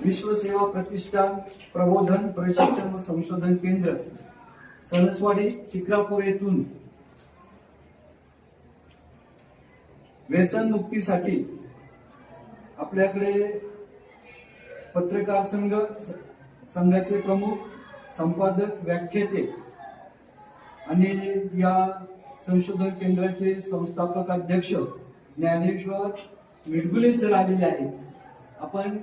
विश्व सेवा प्रतिष्ठान प्रबोधन प्रशिक्षण व संशोधन केंद्र सणसवाडी शिक्रापूर येथून व्यसन मुक्तीसाठी आपल्याकडे पत्रकार संघाचे प्रमुख संपादक व्याख्याते आणि या संशोधन केंद्राचे संस्थापक अध्यक्ष ज्ञानेश्वर मिडगुले सर आलेले आहेत. आपण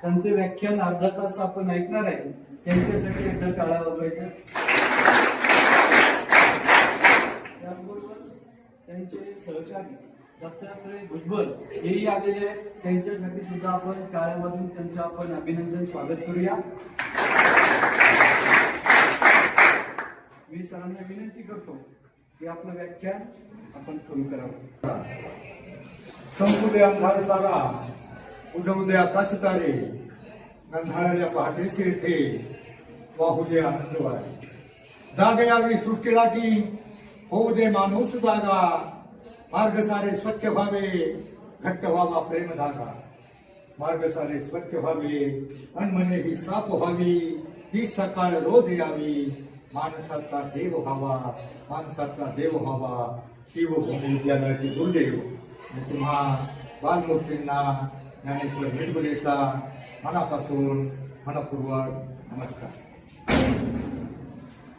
त्यांचे व्याख्यान अर्धा तास आपण ऐकणार आहे. त्यांच्यासाठी एकदा टाळ्या वाजवायच्या. त्याचबरोबर त्यांचे सहकारी दत्तात्रय भुजबळ हेही आलेले आहेत. त्यांच्यासाठी सुद्धा आपण टाळ्या वाजवून त्यांचं आपण अभिनंदन स्वागत करूया. मी सरांना विनंती करतो की आपलं व्याख्यान आपण सुरू करावं. संपूदे अंधार सारा उजवदे आकाश तारे गंधाळल्या पहाटे शिरते वाहू दे आनंदवारी जाग यावी सृष्टीला की होऊ दे माणूस जागा मार्ग सारे स्वच्छ व्हावे घट्ट व्हावा प्रेम धागा मार्ग सारे स्वच्छ व्हावे अनमने ही साफ व्हावी ही सकाळ रोज यावी माणसाचा देव व्हावा माणसाचा देव व्हावा शिवभूमी विद्यालयाचे गुरुदेव तुम्हा बालमूर्तींना ज्ञानेश्वर मिडगुलेचा मनापासून मनपूर्वक नमस्कार.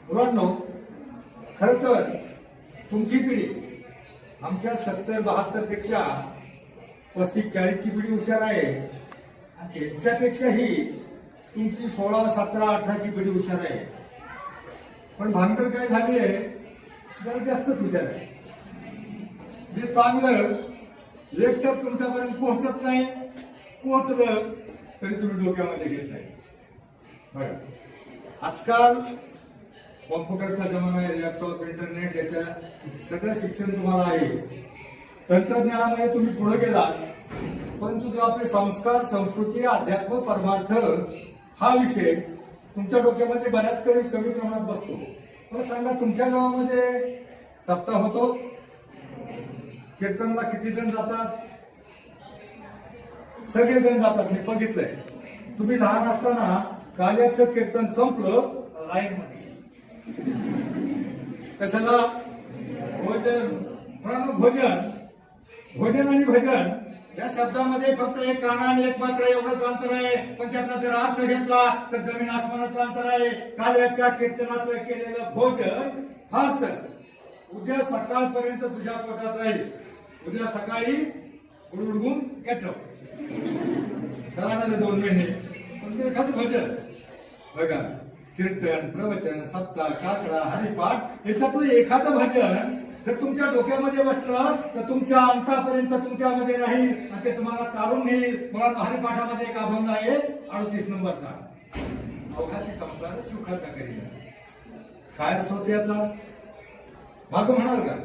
मुलांनो, खर तर तुमची पिढी आमच्या 70-72 पेक्षा 35-40 ची पिढी हुशार आहे आणि त्यांच्यापेक्षाही तुमची 16-17-18 ची पिढी हुशार आहे. पण भानगड काय झाली आहे, जरा जास्तच हुशार आहे. जे चांगलं लेक्चर तुमच्यापर्यंत पोहोचत नाही, पोहोचलं तरी तुम्ही डोक्यामध्ये घेत नाही. बघा, आजकाल कॉम्प्युटरचा जमाना आहे, लॅपटॉप, इंटरनेट, याच्या सगळं शिक्षण तुम्हाला आहे. तंत्रज्ञानामुळे तुम्ही पुढे गेलात, परंतु जो आपले संस्कार, संस्कृती, अध्यात्म, परमार्थ हा विषय तुमच्या डोक्यामध्ये बऱ्याच कमी प्रमाणात बसतो. मला सांगा, तुमच्या गावामध्ये सप्ताह होतो, कीर्तनला किती जण जातात? सगळे जण जातात. मी बघितलंय. तुम्ही लहान असताना काल्याचं कीर्तन संपलं लाईन मध्ये कशाला? भोजन. भोजन भोजन आणि भजन या शब्दामध्ये फक्त एक काना आणि एक मात्र एवढंच अंतर आहे. पण त्यातला जर अर्थ घेतला तर जमीन आसमानाचं अंतर आहे. काल्याच्या कीर्तनाचं केलेलं भोजन फक्त उद्या सकाळपर्यंत तुझ्या पोटात राहील. उद्या सकाळी उडून येतो चला 2 महिने. पण ते एखादं भजन बघा, कीर्तन, प्रवचन, सप्ताह, काकडा, हरिपाठ याच्यातलं एखादं भजन जर तुमच्या डोक्यामध्ये बसलं तर तुमच्या अंतापर्यंत तुमच्यामध्ये राहील आणि ते तुम्हाला तारून नेईल. मला हरिपाठामध्ये एक अभंग आहे 38 नंबरचा, अवघाची संसार सुखाचा करील. काय अर्थ होते याचा? मागं म्हणाल का?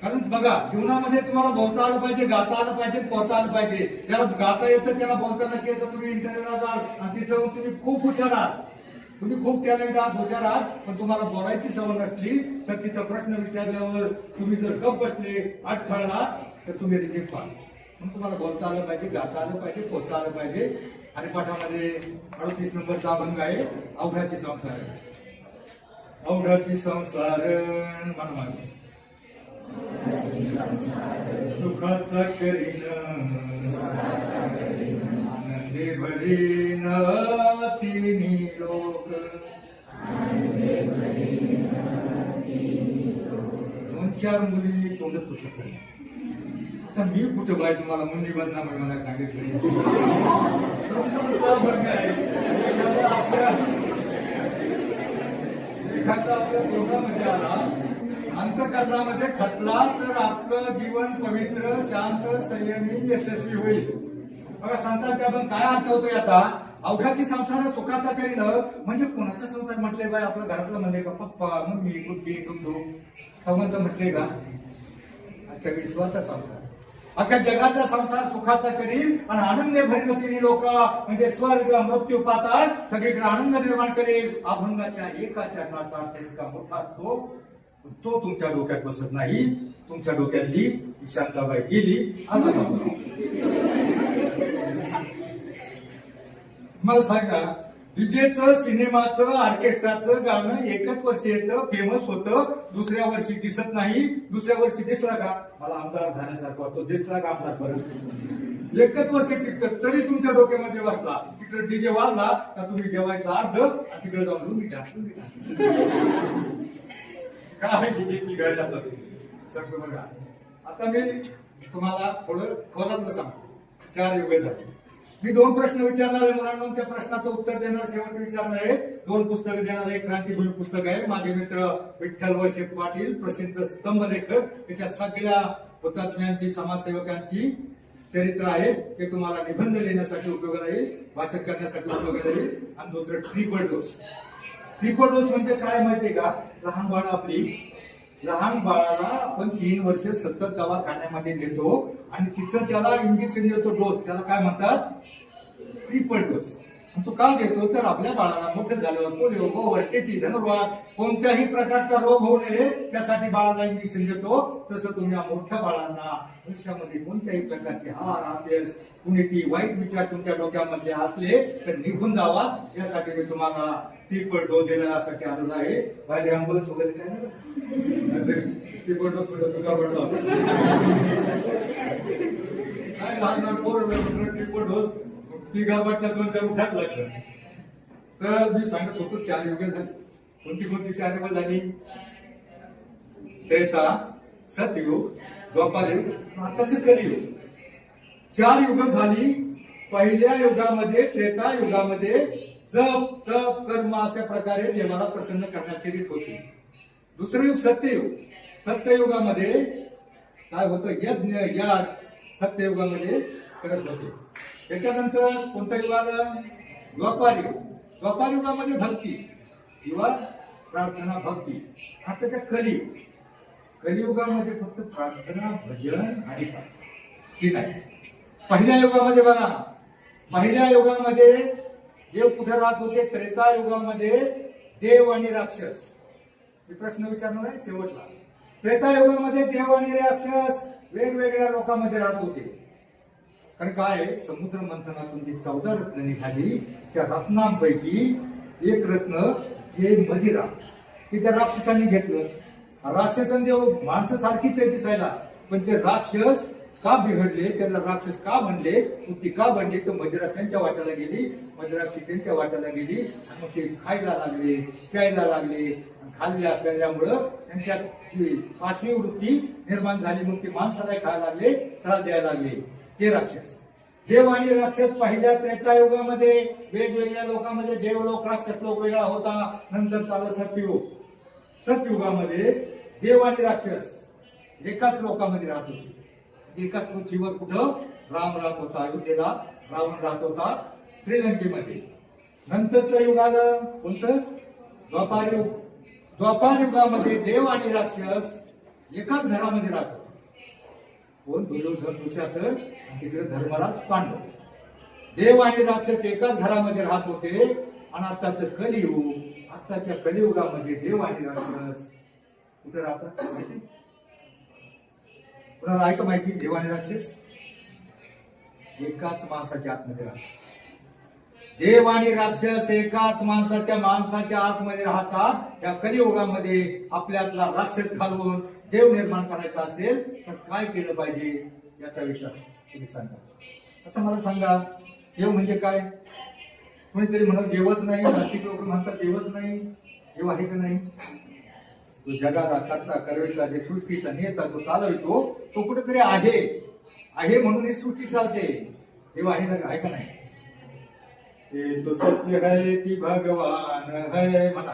कारण बघा, जीवनामध्ये तुम्हाला बोलता आलं पाहिजे, गाता आलं पाहिजे, पोहता आलं पाहिजे. त्याला गाता येतं, त्याला बोलता नक्की येतं. तुम्ही इंटरव्ह्यूला जाल आणि तिथं तुम्ही खूप हुशार आहात, तुम्ही खूप टॅलेंट आहात, हुशार आहात, पण तुम्हाला बोलायची सवय नसली तर तिथं प्रश्न विचारल्यावर तुम्ही जर गप बसले, अडखळला तर तुम्ही रिजेक्ट व्हाल. म्हणून तुम्हाला बोलता आलं पाहिजे, गाता आलं पाहिजे, पोहता आलं पाहिजे. आणि पाठामध्ये 38 नंबरचा अभंग आहे अवघाची संसार. अवघाची संसार मनमागे सुखाचा करीन आनंदे भरीन तिन्ही लोक. 2-4 मुलींनी तोंड पुसत नाही. आता मी कुठं बाय तुम्हाला मुली बदनाम मला सांगितलं. एखादा आपल्या तोंडामध्ये आला, अंतःकरणामध्ये ठसला तर आपलं जीवन पवित्र, शांत, संयमी, यशस्वी होईल. बघा, संतांच्या पण काय अर्थ होतो याचा? अवघाची संसार सुखाचा करीन म्हणजे कोणाचा संसार म्हटले बाय? आपल्या घरातला म्हणले का? पप्पा, मम्मी, कुठे कुठू संबंध म्हटले का? अख्ख्या विश्वाचा संसार, अख्ख्या जगाचा संसार सुखाचा करील आणि आनंद भरील तिन्ही लोक म्हणजे स्वर्ग, मृत्यू, पाताळ सगळीकडे आनंद निर्माण करेल. अभंगाच्या एका चरणाचा अर्थ इतका मोठा असतो, तो तुमच्या डोक्यात बसत नाही. तुमच्या डोक्यातली शांताबाई गेली. मला सांगा, विजेचं, सिनेमाचं, ऑर्केस्ट्राचं गाणं एकच वर्षी येतं, फेमस होतं, दुसऱ्या वर्षी दिसत नाही. दुसऱ्या वर्षी दिसला का मला आमदार झाल्यासारखं वाटतो, दिसला का आमदार परत एकच वर्षी टिकत. तरी तुमच्या डोक्यामध्ये बसला तिकडे डीजे वाजला का तुम्ही जेवायचं अर्ध आणि तिकडे जाऊन लुंगी काय डीजेची गरज आता सगळं बघा. आता मी तुम्हाला थोडं खोलातलं सांगतो. 4 युगे झाली. मी 2 प्रश्न विचारणार आहे मुलांना, त्या प्रश्नाचं उत्तर देणार, शेवट विचारणार आहे. 2 पुस्तकं देणार आहे. क्रांतीभूमी पुस्तक आहे, माझे मित्र विठ्ठल वळसे पाटील, प्रसिद्ध स्तंभलेखक. त्याच्या सगळ्या हुतात्म्यांची, समाजसेवकांची चरित्र आहे. ते तुम्हाला निबंध लिहिण्यासाठी उपयोग राहील, वाचन करण्यासाठी उपयोग राहील. आणि दुसरं ट्रिपल डोस. ट्रिपल डोस म्हणजे काय माहितीये का? लहान बाळ लहान बाळाला आपण 3 वर्ष सतत दवाखान्यामध्ये नेतो आणि तिथं त्याला इंजेक्शन देतो, डोस. त्याला काय म्हणतात? Triple dose. तो का देतो? तर आपल्या बाळाला मोठं झाल्यावर पोलिओ, गोवर, टीटी, धनुर्वात कोणत्याही प्रकारचा रोग होऊ नये त्यासाठी बाळाला इंजेक्शन देतो. तसं तुम्ही मोठ्या बाळांना आयुष्यामध्ये कोणत्याही प्रकारचे हार, अपयश, कुणीती वाईट विचार तुमच्या डोक्यामध्ये असले तर निघून जावा, यासाठी मी तुम्हाला ट्रिपल डोस देण्यासाठी आलेलो आहे. बाहेर अँब्युलन्स वगैरे काय नाही, ट्रिपल डोस काय लहान पोरं ट्रिपल डोस ती गावाच्या 2-4 उठायला लागलं. तर मी सांगत होतो 4 युगे झाली. कोणती 4 युग झाली? त्रेता, सतयुग, द्वापारयुग, आताचे कलियुग. 4 युग झाली. पहिल्या युगामध्ये, त्रेता युगामध्ये जप, तप, कर्म अशा प्रकारे देवाला प्रसन्न करण्याची रीत होती. दुसरं युग सत्ययुग. सत्ययुगामध्ये काय होतं? यज्ञ, याग सत्ययुगामध्ये करत होते. त्याच्यानंतर कोणतं युग आलं? द्वापार युग. द्वापार युगामध्ये भक्ती किंवा प्रार्थना, भक्ती. आता कलियुग. कलियुगामध्ये फक्त प्रार्थना, भजन आणि की नाही. पहिल्या युगामध्ये बघा, पहिल्या युगामध्ये देव कुठे राहत होते? त्रेता युगामध्ये देव आणि राक्षस. मी प्रश्न विचारणार आहे शेवटला. त्रेता युगामध्ये देव आणि राक्षस वेगवेगळ्या लोकांमध्ये राहत होते. कारण काय, समुद्र मंथनातून जी 14 रत्न निघाली, त्या रत्नांपैकी एक रत्न जे मदिरा, ते त्या राक्षसांनी घेतलं. राक्षसांनी माणसं सारखीच आहे दिसायला, पण ते राक्षस का बिघडले, त्यांना राक्षस का बनले, ती का बनले? तर मदिरा त्यांच्या वाट्याला गेली, मदिराक्षी त्यांच्या वाट्याला गेली आणि मग ते खायला लागले, प्यायला लागले. खाल्ल्या प्यायल्यामुळं त्यांच्यात जी पाशवी वृत्ती निर्माण झाली. मग ते माणसाला खायला लागले, त्रास द्यायला लागले. ते राक्षस. देव आणि राक्षस पहिल्या त्रेता युगामध्ये वेगवेगळ्या लोकांमध्ये देवलोक, राक्षस लोक वेगळा होता. नंतर चाललं सतयुग. सतयुगामध्ये देव आणि राक्षस एकाच लोकांमध्ये राहत होते. एकाच पृथ्वीवर कुठं? राम राहत होता अयोध्येला, रावण राहत होता श्रीलंकेमध्ये. नंतरचं युग आलं कोणतं? द्वापार युग. द्वापार युगामध्ये देव आणि राक्षस एकाच घरामध्ये राहतो. कोण? दुर्योधन, दुशासन, तिकडे धर्मराज, पांडव. देव आणि राक्षस एकाच घरामध्ये राहत होते. आणि आताचं कलियुग, आताच्या कलियुगामध्ये देव आणि राक्षस कुठे राहतात माहिती? कुणाला आहे का माहिती? देव आणि राक्षस एकाच माणसाच्या आतमध्ये राहतात. देव आणि राक्षस एकाच माणसाच्या आतमध्ये राहतात. या कलियुगामध्ये आपल्यातला राक्षस घालून देव निर्माण करायचा असेल तर काय केलं पाहिजे याचा विचार तुम्ही सांगा. आता मला सांगा, देव म्हणजे काय? कोणीतरी म्हणत देवच नाही. नास्तिक लोक म्हणतात देवच नाही. देव आहे का नाही? तो जगाला करता करविता, जे सृष्टीचा नेता, तो चालवितो, तो कुठेतरी आहे म्हणून ही सृष्टी चालते. देव आहे ना? आहे का नाही? ये तो सच है कि भगवान है, म्हणा.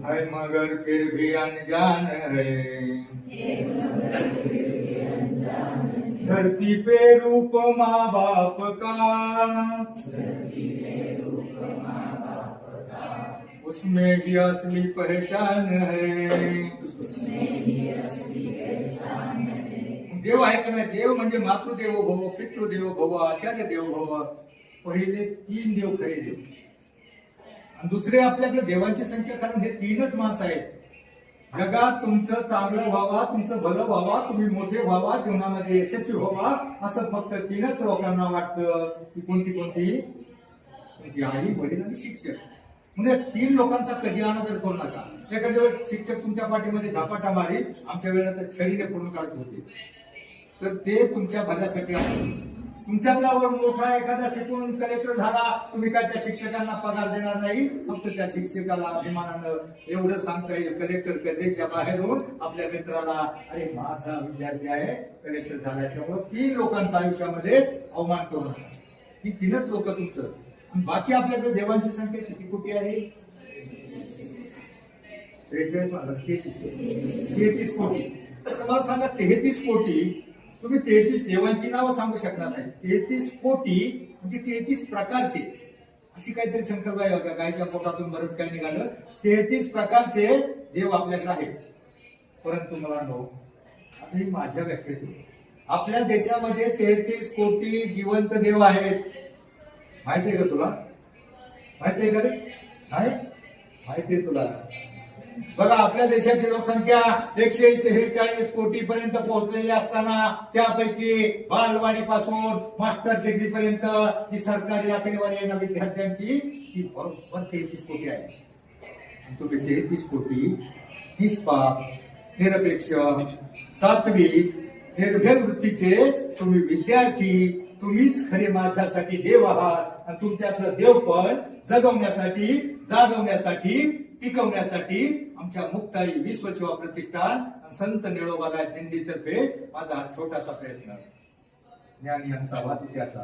है मगर फिर भी अनजान है, धरती पे रूप माँ बाप का, उसमें ही असली पहचान है. देव आहे का नाही? देव म्हणजे मातृदेवो भव, पितृदेवो भव, आचार्य देवो भव. पहिले 3 देव खरे देव. आणि दुसरे आपल्याकडे देवांची संख्या, कारण हे 3च माणसं आहेत. जगात तुमचं चांगलं व्हावा, तुमचं भलं व्हावा, तुम्ही मोठे व्हावा, जीवनामध्ये यशस्वी व्हावा असं फक्त 3च लोकांना वाटतं. ती कोणती कोणती? तुमची आई, वडील आणि शिक्षक. म्हणजे 3 लोकांचा कधी अनादर करू नका. एखाद्या वेळेस शिक्षक तुमच्या पाठीमध्ये धापाटा मारी, आमच्या वेळेला तर छडीने पूर्ण काढत होते, तर ते तुमच्या भल्यासाठी आहे. तुमच्यावर मोठा एखादा शिकून कलेक्टर झाला, तुम्ही काय त्या शिक्षकांना पगार देणार नाही, फक्त त्या शिक्षकाला अभिमानानं एवढं सांगता येईल, कलेक्टर कलेच्या बाहेरून आपल्या मित्राला, अरे माझा विद्यार्थी आहे कलेक्टर झाला. त्यामुळे 3 लोकांच्या आयुष्यामध्ये अवमान करू नका. ही 3च लोक तुमचं. आणि बाकी आपल्याकडे देवांची संख्या किती कोटी आहे? 33 कोटी. तर मला सांगा, 33 कोटी तुम्ही 33 देवांची नावं सांगू शकणार नाही. 33 कोटी म्हणजे 33 प्रकारचे, अशी काहीतरी शंकरबाई बघा, गायच्या पोटातून बरंच काय निघालं. 33 प्रकारचे देव आपल्याकडे आहेत. परंतु मला नो, आता ही माझ्या व्याख्येत आपल्या देशामध्ये 33 कोटी जिवंत देव आहेत. माहितीये का तुला? माहितीये का रे? नाही माहितीये तुला? बघा, आपल्या देशाची लोकसंख्या 146 कोटी पर्यंत पोहोचलेली असताना त्यापैकी बालवाडीपासून मास्टर डिग्री पर्यंत जी सरकारी आकडेवारी आहे ना विद्यार्थ्यांची, ती बरोबर 33 कोटी आहे. तुम्ही 33 कोटी निष्पाप, निरपेक्ष, सात्विक, निर्भय वृत्तीचे तुम्ही विद्यार्थी, तुम्हीच खरे माझ्यासाठी देव आहात. आणि तुमच्यातलं देव पण जगवण्यासाठी, जागवण्यासाठी, टिकवण्यासाठी आमच्या मुक्ताई विश्वसेवा प्रतिष्ठान आणि संत निळोबाला दिंडीतर्फे माझा हा छोटासा प्रयत्न. ज्ञानी यांचा वाचक्याचा,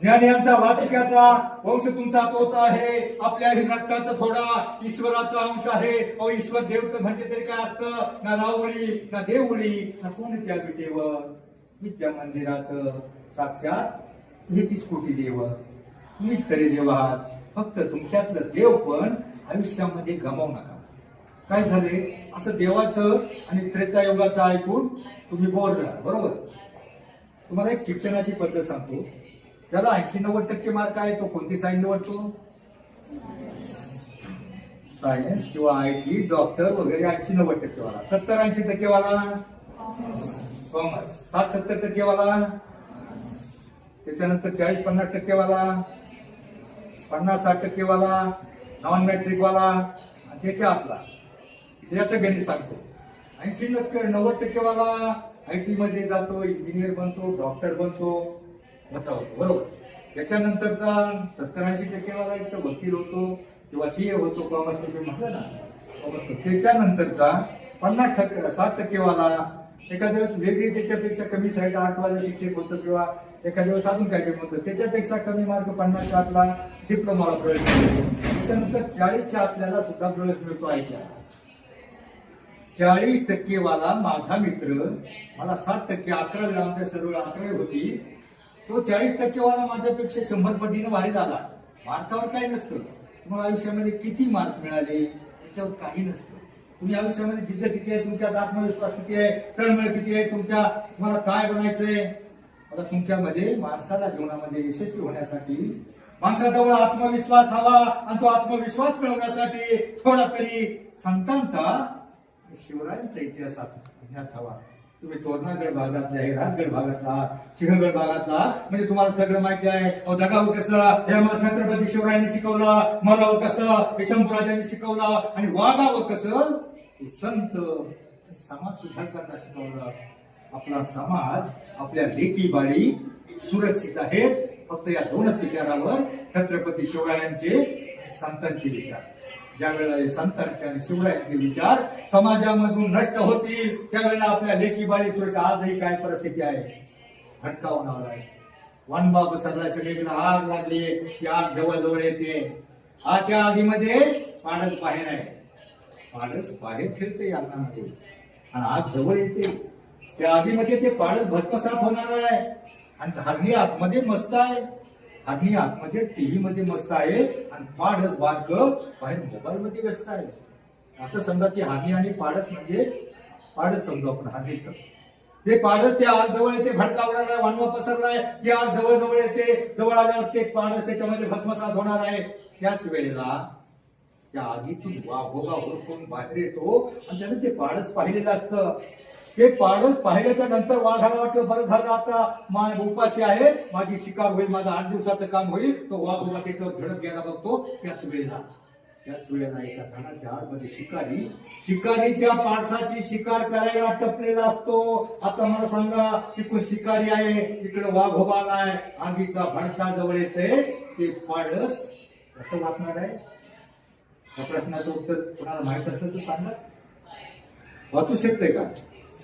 ज्ञानी यांचा वाचक्याचा वंश तुमचा तोच आहे. आपल्या रक्ताचा थोडा ईश्वराचा अंश आहे. अहो, ईश्वर देव म्हणजे तरी काय असतं? ना रावळी, ना देवळी, ना कोणत्या विटेवर. विद्या मंदिरात साक्षात 33 कोटी देव. तुम्हीच खरे देव आहात. फक्त तुमच्यातलं देव पण आयुष्यामध्ये गमावू नका. काय झाले, असं देवाचं आणि त्रेतायुगाचं ऐकून तुम्ही बोर झाला, बरोबर? तुम्हाला एक शिक्षणाची पद्धत सांगतो. त्याला 80-90% मार्क आहे, तो कोणती साईड निवडतो? सायन्स किंवा IT, डॉक्टर वगैरे 80-90% वाला. 70-80% वाला कॉमर्स, 60-70% वाला. त्याच्यानंतर 40-50% वाला, 50-60% वाला, नॉन मॅट्रिक वाला. त्याच्या आतला याचं गणित सांगतो. 80-90% वाला IT मध्ये जातो, इंजिनियर बनतो, डॉक्टर बनतो, मोठा होतो, बरोबर? त्याच्यानंतरचा 70-80% वाला एक तर वकील होतो किंवा CA होतो, कॉमर्स म्हटलं ना, कॉमर्स. त्याच्यानंतरचा 50-60% वाला एखाद्या वेळेस वेगळी त्याच्यापेक्षा कमी साईड 8 वाला शिक्षक होतो किंवा एखाद्या वेळेस अजून काय होतं, त्याच्यापेक्षा कमी मार्क 50च्या आतला डिप्लोमाला प्रवेश मिळतो. त्याच्यानंतर 40च्या असल्याला सुद्धा प्रवेश मिळतो. ऐकला, 40% वाला माझा मित्र, मला 60%, 11वी आमच्या सर्व 11वी होती, तो 40% वाला माझ्यापेक्षा 100 पटीने भारी झाला. मार्कावर काही नसतं. तुम्हाला आयुष्यामध्ये किती मार्क मिळाले त्याच्यावर काही नसतं. तुम्ही आयुष्यामध्ये जिद्द किती आहे, तुमच्यात आत्मविश्वास किती आहे, तळमळ किती आहे, तुम्हाला काय बनायचंय. आता तुमच्यामध्ये माणसाला जीवनामध्ये यशस्वी होण्यासाठी माणसाजवळ आत्मविश्वास हवा. आणि तो आत्मविश्वास मिळवण्यासाठी थोडा तरी संतांचा, शिवरायांचा इतिहासात ज्ञात हवा. तुम्ही तोरणागड भागातला आहे, राजगड भागातला, सिंहगड भागातला, म्हणजे तुम्हाला सगळं माहिती आहे. जगावं कसं हे मला छत्रपती शिवरायांनी शिकवलं, मरावं कसं हे शंभूराजांनी शिकवलं, आणि वागावं कसं हे संत समाज सुधारकांना शिकवलं. आपला समाज, आपल्या लेकी बाळी सुरक्षित आहेत फक्त या 2च विचारावर, छत्रपती शिवरायांचे, संतांचे विचार. ज्या वेळेला संतांचे आणि शिवरायांचे विचार समाजामधून नष्ट होतील त्यावेळेला आपल्या लेकी बाळी सुरक्षा. आजही काय परिस्थिती आहे, भटकावणार आहे. वनबा बसरला सगळीकडे आग लागली, ती आग जवळ येते. त्या आगीमध्ये पाडस बाहेर आहे, पाडस बाहेर फिरते अन्नामध्ये, आणि आग जवळ येते. त्या आगीमध्ये ते पाडस भस्मसात होणार आहे. आणि धारणी आतमध्ये मस्त आहे, धारणी आतमध्ये टीव्ही मध्ये मस्त आहे, आणि पाडस बारक बाहेर मोबाईल मध्ये व्यस्त आहे. असं समजा की हारणी आणि पाडस म्हणजे पाडस समजू आपण हारणीचं. ते पाडस ते आग जवळ येते, भडकावणार आहे, वानवा पसरला आहे, ती आग जवळ जवळ येते. जवळ आल्यावर ते पाडस त्याच्यामध्ये भस्मसात होणार आहे. त्याच वेळेला त्या आगीतून वाघोबा हुडकून बाहेर येतो आणि त्याने ते पाडस पाहिलेलं असतं. ते पाडस पाहिल्याच्या नंतर वाघाला वाटलं बरं झालं आता उपाशी आहे, माझी शिकार होईल, माझं 8 दिवसाचं काम होईल. तो वाघोबा त्याच्यावर धडक घ्यायला बघतो. त्याच वेळेला एका झाडाच्या आडमध्ये शिकारी त्या पाडसाची शिकार करायला टपलेला असतो. आता मला सांगा की कोण शिकारी आहे, इकडे वाघोबा आलाय, आगीचा भडका जवळ येते, ते पाडस कसं वाचणार आहे? या प्रश्नाचं उत्तर कोणाला माहित असेल तर सांगा. वाचू शकते का?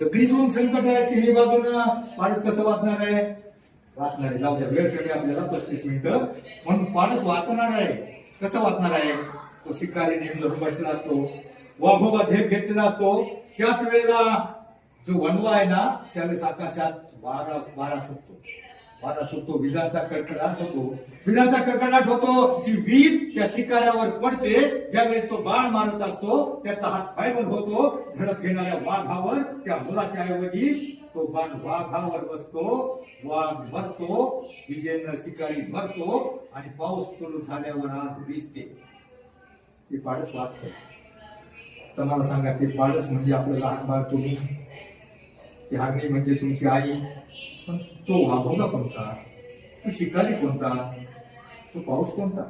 सगळीकडून संकट आहे, तिन्ही बाजूला पाडस कसं वाचणार आहे? वाचणार आहे. जाऊ द्या, वेळ कमी आपल्याला 35 मिनिटं. म्हणून पाडस वाचणार आहे. कसं वाचणार आहे? तो शिकारी नेम धरून बसलेला असतो, वाघोबा झेप घेतलेला असतो. त्याच वेळेला जो वनवा आहे ना, त्यावेळेस आकाशात वारा सुटतो, विजांचा कडकडाट होतो. ती वीज त्या शिकाऱ्यावर पडते. ज्यावेळेस तो बाण मारत असतो, त्याचा हात पायबल होतो. झडप घेणाऱ्या वाघावर त्या मुलाच्या ऐवजी तो बाण वाघावर बसतो. वाघ मरतो, विजेनं शिकारी मरतो आणि पाऊस सुरू झाल्यावर आग भिजते. ते पाडस वाचत. तर मला सांगा, ते पाडस म्हणजे आपलं लहान बाळ, तुम्ही, ती हरणी म्हणजे तुमची आई. पण तो वाघोबा कोणता? तो शिकारी कोणता? तो पाऊस कोणता?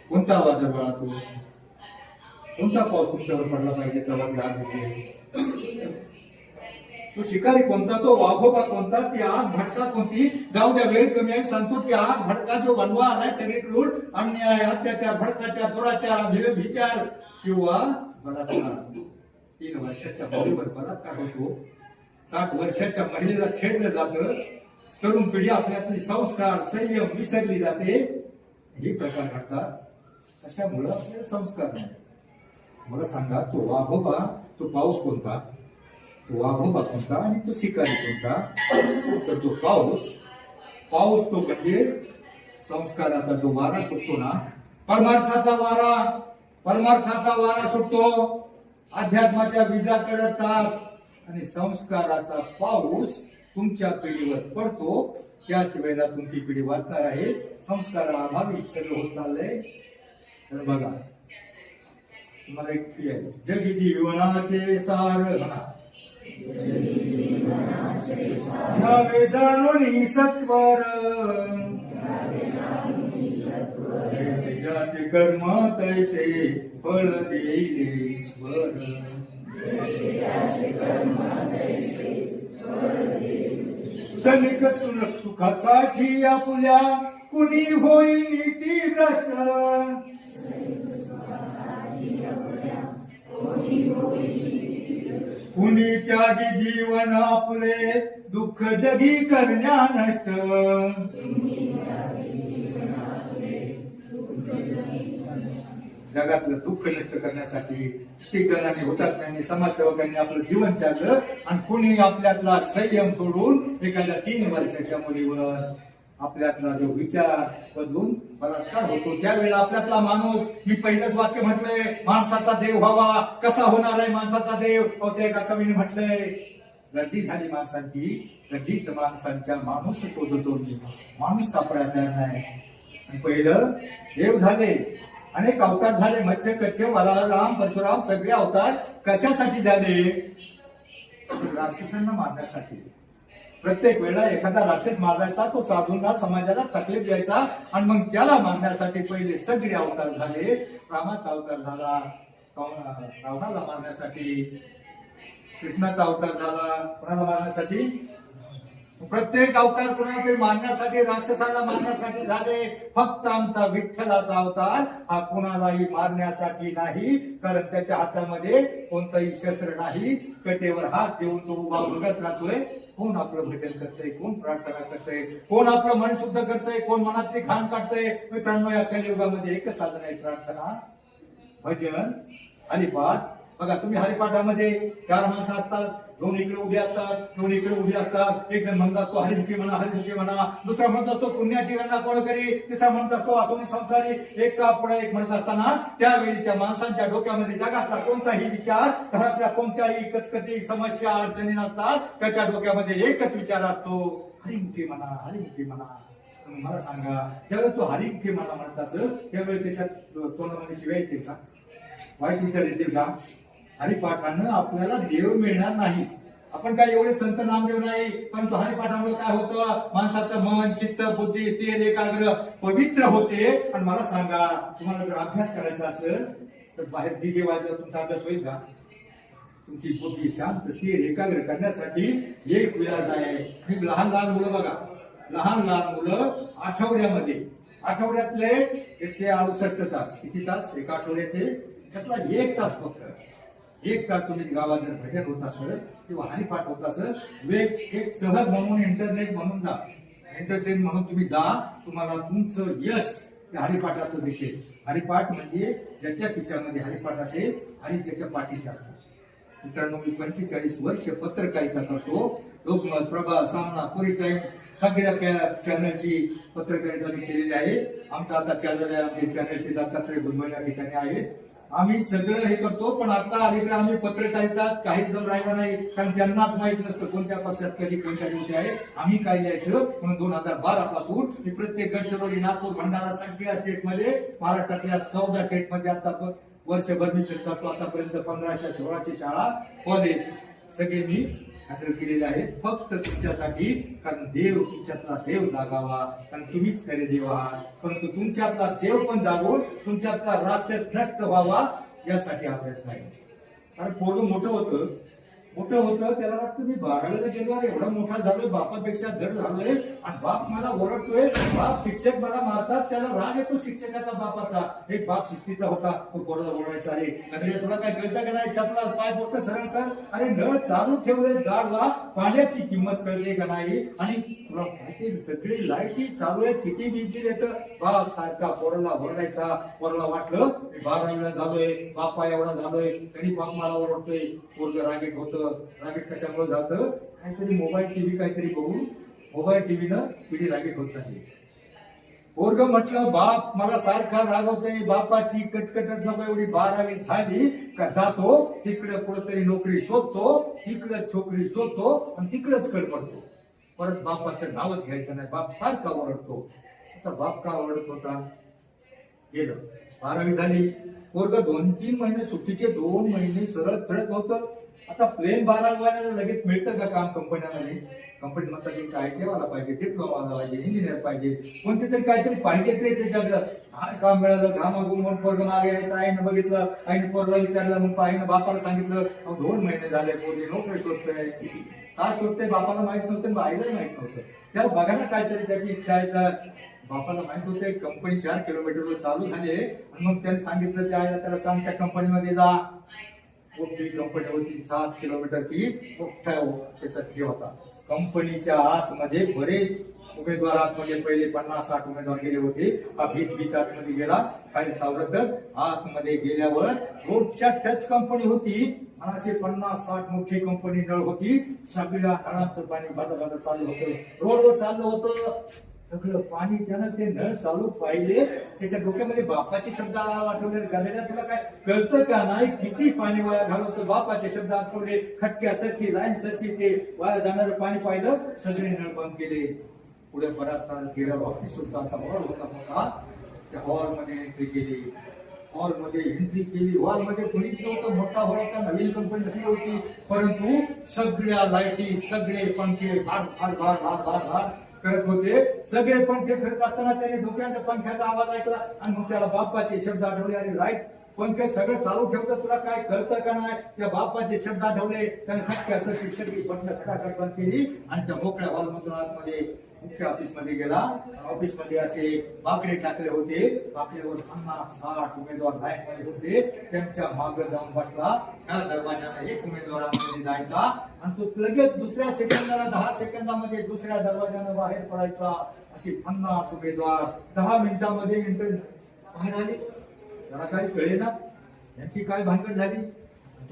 कोणता आवाज आहे बाळा? तो कोणता पाऊस तुमच्यावर पडला पाहिजे तेव्हा आग दिसेल? तो शिकारी कोणता? तो वाघोबा कोणता? ती आग भडका कोणती? जाऊ द्या, वेळ कमी आहे, सांगतो. ती आग भडका जो वनवा आलाय सगळीकडून, अन्याय, अत्याचार, भडकाचार, दुराचार, विचार किंवा बलात्कार. 3 वर्षाच्या मुलीवर बलात्कार होतो. 60 वर्षाच्या महिलेला छेडलं जातं. तरुण पिढी आपल्यातली संस्कार, संयम विसरली जाते. हे प्रकार घडतात. कशामुळं? आपल्याला संस्कार नाही. मला सांगा, तो वाघोबा, तो पाऊस कोणता? तो वाघोबा कोणता आणि तो शिकारी कोणता? तर तो पाऊस तो म्हणजे संस्काराचा जो वारा सुटतो ना, परमार्थाचा वारा सुटतो. अध्यात्माच्या विजा कडतात आणि संस्काराचा पाऊस तुमच्या पिढीवर पडतो. त्याच वेळेला तुमची पिढी वाचणार आहे. संस्काराअभावी सगळं होत चाललंय. तर बघा, तुम्हाला एक क्रिया आहे, जग जीवनाचे सार म्हणा, घ्यावे जाणून सत्वर, जैसे ज्याचे कर्म तैसे फळ देईल ईश्वर. सनिक सुखासाठी आपुल्या कुणी होई नीती भ्रष्ट. कुणी त्यागी जीवन आपले दुःख जगी करण्या नष्ट. जगातलं दुःख नष्ट करण्यासाठी कित्येक जणांनी, हुतात्म्यांनी, समाजसेवकांनी आपलं जीवन त्यागलं. आणि कुणी आपल्यातला संयम सोडून एखाद्या 3 वर्षाच्या मुलीवर आपल्यातला जो विचार बदलून बलात्कार होतो. त्यावेळेला आपल्यातला माणूस, मी पहिलंच वाक्य म्हटलंय, माणसाचा देव व्हावा. कसा होणार आहे माणसाचा देव? त्या एका कवीने म्हटलंय, गर्दी झाली माणसांची, गर्दीत माणसांच्या माणूस शोधतो, माणूस सापडायचा नाही. आणि पहिलं देव झाले, अनेक अवतार झाले, मत्स्य, कच्छ, वराह, राम, परशुराम, सगळे अवतार कशासाठी झाले? राक्षसांना मारण्यासाठी. प्रत्येक वेळेला एखादा राक्षस मारायचा, तो साधूंना, समाजाला तकलीफ द्यायचा, आणि मग त्याला मारण्यासाठी पहिले सगळे अवतार झाले. रामाचा अवतार झाला रावणाला मारण्यासाठी, कृष्णाचा अवतार झाला कोणाला मारण्यासाठी? प्रत्येक अवतार कोणाला तरी मारण्यासाठी, राक्षसाला मारण्यासाठी झाले. फक्त आमचा विठ्ठलाचा अवतार हा कोणालाही मारण्यासाठी नाही, कारण त्याच्या हातामध्ये कोणतंही शस्त्र नाही. कटेवर हात देऊन तो उभा बघत राहतोय. कोण आपलं भजन करतंय, कोण प्रार्थना करतंय, कोण आपलं मन शुद्ध करतंय, कोण मनातली घाण काढतंय. मित्रांनो, या कलियुगामध्ये एकच साधन आहे, प्रार्थना, भजन, हरिपाठ. बघा, तुम्ही हरिपाठामध्ये 4 माणसं असतात, 2 इकडे उभे असतात, 2 इकडे उभे असतात. एक जण म्हणत असतो हरिमुखी म्हणा, हरिमुखी म्हणा. दुसरा म्हणत असतो पुण्याची गणना कोण करी. तिसरा म्हणत असतो असून संसारी. एक पुढे एक म्हणत असताना त्यावेळी त्या माणसांच्या डोक्यामध्ये जगातला कोणताही विचार, घरातल्या कोणत्याही कचकटी, समस्या, अडचणी नसतात. त्याच्या डोक्यामध्ये एकच विचार असतो, हरिमुखी म्हणा, हरिमुखी म्हणा. मला सांगा, ज्यावेळेस तो हरी ते मला म्हणत असं त्यावेळेस त्याच्यात तोंडामध्ये शिवाय येतील का, वाईट विचार येतील का? हरिपाठानं आपल्याला देव मिळणार नाही. आपण काय एवढे संत नामदेव नाही, पण तो हरिपाठामुळे काय होतं, माणसाचं मन चित्त बुद्धी स्थिर एकाग्र पवित्र होते. आणि मला सांगा, तुम्हाला जर अभ्यास करायचा असेल तर बाहेर डीजे वाजल्यावर तुमचा अभ्यास होईल का? तुमची बुद्धी शांत स्थिर एकाग्र करण्यासाठी एक विलास आहे. ही लहान लहान मुलं बघा, लहान लहान मुलं आठवड्यातले 168 तास, किती तास एका आठवड्याचे, त्यातला 1 तास फक्त, 1 तास तुम्ही गावात जर भजन होत असेल किंवा हरिपाठ होत असेल, एक सहज म्हणून इंटरनेट म्हणून जा, एंटरटेन म्हणून तुम्ही जा, तुम्हाला तुमचं यश त्या हरिपाठाचं दिसेल. हरिपाठ म्हणजे ज्याच्या खिशामध्ये हरिपाठ असेल आणि त्याच्या पाठीशी असतो. मित्रांनो, मी 45 वर्ष पत्रकारिता करतो. लोकमत, प्रभा, सामना, पुरी टाइम सगळ्या चॅनलची पत्रकारिता मी केलेली आहे. आमचा आता चॅनल आहे, आमचे चॅनलचे दत्तात्रय भुजबळ या ठिकाणी आहेत. आम्ही सगळं हे करतो, पण आता अलीकडे आम्ही पत्रकारिता काहीच जण राहिला नाही, कारण त्यांनाच माहित नसतं कोणत्या पक्षात कधी कोणत्या दिवशी आहे. आम्ही काय लिहायचं म्हणून 2012 पासून मी प्रत्येक गडचिरोली, नागपूर, भंडारा सगळ्या स्टेटमध्ये, महाराष्ट्रातल्या 14 स्टेटमध्ये आता वर्षभर मी फिरत असतो. आतापर्यंत 1516 शाळा, कॉलेज सगळे मी हँडल केलेले आहेत, फक्त तुमच्यासाठी. कारण देव, तुमच्यातला देव जागावा, कारण तुम्हीच खरे देव आहात. परंतु तुमच्यातला देव पण जागून तुमच्यातला राक्षस नष्ट व्हावा यासाठी हा प्रयत्न आहे. कारण पोरगं मोठं होतं, त्याला वाटतं मी 12वीला गेलो, एवढा मोठा झालोय, बापापेक्षा जड झालोय, आणि बाप मला ओरडतोय, बाप शिक्षक मला मारतात, त्याला राग येतो शिक्षकाचा बापाचा. एक बाप शिस्तीचा होता, तो पोराला ओरडायचा, अरे नगरी तुला काय कळतं का नाही, चपला पाय बोट सरळ कर, अरे नळ चालू ठेवले गाडवा, पाण्याची किंमत कळते का नाही, आणि तुला माहिती सगळी लाईटी चालू आहे, किती बिजली येतं. बाप सारखा पोराला ओरडायचा. पोराला वाटलं मी 12वीला झालोय, बापा एवढा झालोय, तरी बाप मला ओरडतोय. पोरग रागीट होतं. रागीट कशामुळे जातं, काहीतरी मोबाईल टीव्ही काहीतरी बघून मोबाईल टीव्हीनं पिढी रागीट होत चालली. पोरग म्हटलं बाप मला सारखा रागवतोय, बापाची कटकटच नको एवढी, 12वी झाली का जातो तिकडे कुठेतरी नोकरी शोधतो, तिकडे छोकरी शोधतो, आणि तिकडेच कर पडतो. परत बापाचं नावच घ्यायचं नाही. बाप सारखा ओरडतो. आता बाप का ओरडत होता, गेलं 12वी झाली, पोरग 2-3 महिने सुट्टीचे 2 महिने सरळ फिरत होतं. आता प्लेन 12वी लगेच मिळतं का काम कंपन्यामध्ये? कंपनी म्हणतात की काय ठेवायला पाहिजे, डिप्लोमा आला पाहिजे, इंजिनियर पाहिजे, कोणते तरी काहीतरी पाहिजे ते त्याच्याकडं. काय काम मिळालं, घामाघूम पोरग मागे यायचं. आईनं बघितलं, आईने पोरला विचारलं, मग आईनं बापाला सांगितलं, 2 महिने झाले पोरगी नोकरी शोधतोय. काय शोधतोय बापाला माहित नव्हतं, आईलाही माहित नव्हतं. त्याला बघायला काहीतरी त्याची इच्छा आहे. तर बापाला माहित होते कंपनी 4 किलोमीटरवर चालू झाली, आणि मग त्याने सांगितलं त्या आईला, त्याला सांग त्या कंपनीमध्ये जा. मोठी कंपनी होती, 7 किलोमीटरची, मोठा त्याचा हे होता. कंपनीच्या आतमध्ये बरेच उमेदवार, आतमध्ये पहिले 50-60 उमेदवार गेले होते. हा भीत आतमध्ये गेला, काही सावरत आतमध्ये गेल्यावर रोडच्या टच कंपनी होती, असे 50-60 मोठी कंपनी नळ होती. सगळ्या नळाचं पाणी बाधा चालू होतं, रोडवर चाललं होतं सगळं पाणी. त्यानं ते नळ चालू पाहिले, त्याच्या डोक्यामध्ये बापाचे शब्द आठवले. गालेल्या तुला काय कळतं का नाही, किती पाणी वाया घालवतं. बापाचे शब्द आठवले, खटक्या सरची, लाईन सरची, ते वाया जाणारं पाणी पाहिलं, सगळे नळ बंद केले. पुढे बराच चालत गेला. ऑफिस होता, असा हॉल होता मोठा. त्या हॉलमध्ये एंट्री केली, हॉलमध्ये कोणीच नव्हतं. मोठा हॉल होता, नवीन कंपनी होती, परंतु सगळ्या लाईटी, सगळे पंखे भार करत होते. सगळे पंखे फिरत असताना त्याने डोक्याचा पंख्याचा आवाज ऐकला, आणि मग त्याला बापाचे शब्द आठवले. अरे राईट, पंखे सगळं चालू ठेवतं, तुला काय कळतं का नाही. त्या बापाचे शब्द आठवले. त्याने खटक्याचं शिक्षक बंद खटाखट बंद केली, आणि त्या मोकळ्या हॉलमधून आतमध्ये मुख्य ऑफिसमध्ये गेला. ऑफिसमध्ये असे बाकडे टाकले होते, बाकड्यावर 50-60 उमेदवार लाईन मध्ये होते. त्यांच्या मागे जाऊन बसला. त्या दरवाजाला एक उमेदवार आतमध्ये जायचा, आणि तो लगेच दुसऱ्या सेकंदाला 10 सेकंदामध्ये दुसऱ्या दरवाजानं बाहेर पडायचा. असे 50 उमेदवार 10 मिनिटांमध्ये बाहेर आले. त्याला काही कळे ना यांची काय भानगड झाली.